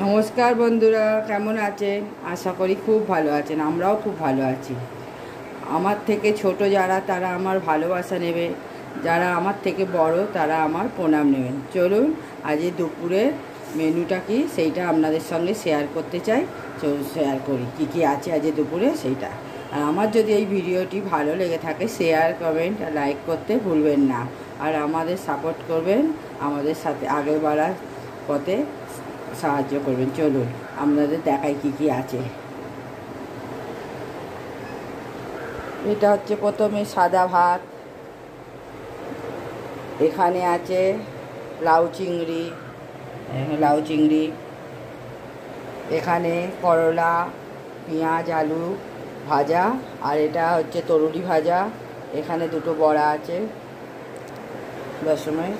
নমস্কার বন্ধুরা, কেমন আছেন? আশা করি খুব ভালো আছেন। আমরাও খুব ভালো আছি। আমার থেকে ছোট যারা, তারা আমার ভালোবাসা নেবে, যারা আমার থেকে বড় তারা আমার প্রণাম নেবেন। চলুন আজ দুপুরের মেনুটা কি সেইটা আপনাদের সঙ্গে শেয়ার করতে চাই। চলুন শেয়ার করি কী কী আছে আজ দুপুরে সেইটা। আর আমার যদি এই ভিডিওটি ভালো লেগে থাকে, শেয়ার কমেন্ট আর লাইক করতে ভুলবেন না। আর আমাদের সাপোর্ট করবেন, আমাদের সাথে আগে বাড়ার পথে সাহায্য করবেন। চলুন আপনাদের দেখাই কি কি আছে। এটা হচ্ছে প্রথমে সাদা ভাত, এখানে আছে লাউ চিংড়ি, এখানে করলা, পেঁয়াজ, আলু ভাজা, আর এটা হচ্ছে তরুলি ভাজা। এখানে দুটো বড়া আছে দশমের।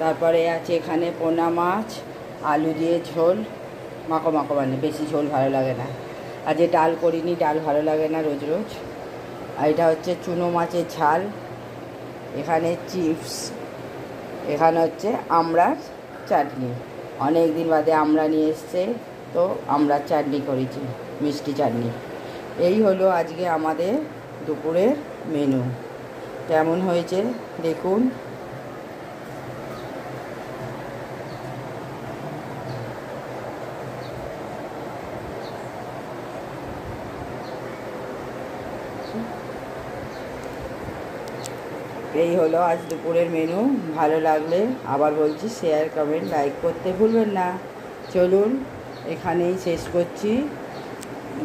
তারপরে আছে এখানে পোনা মাছ, আলু দিয়ে ঝোল, মাখো মাখো, মানে বেশি ঝোল ভালো লাগে না। আর যে ডাল করিনি, ডাল ভালো লাগে না রোজ রোজ। আর এটা হচ্ছে চুনো মাছের ঝাল, এখানে চিপস, এখানে হচ্ছে আমড়ার চাটনি। অনেক দিন বাদে আমড়া নিয়ে এসছে, তো আমড়ার চাটনি করেছি, মিষ্টি চাটনি। এই হলো আজকে আমাদের দুপুরের মেনু। কেমন হয়েছে দেখুন। এই হলো আজ দুপুরের মেনু। ভালো লাগলে আবার বলছি শেয়ার কমেন্ট লাইক করতে ভুলবেন না। চলুন এখানেই শেষ করছি।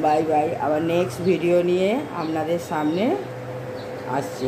Bye bye. আবার নেক্সট ভিডিও নিয়ে আপনাদের সামনে আসছি।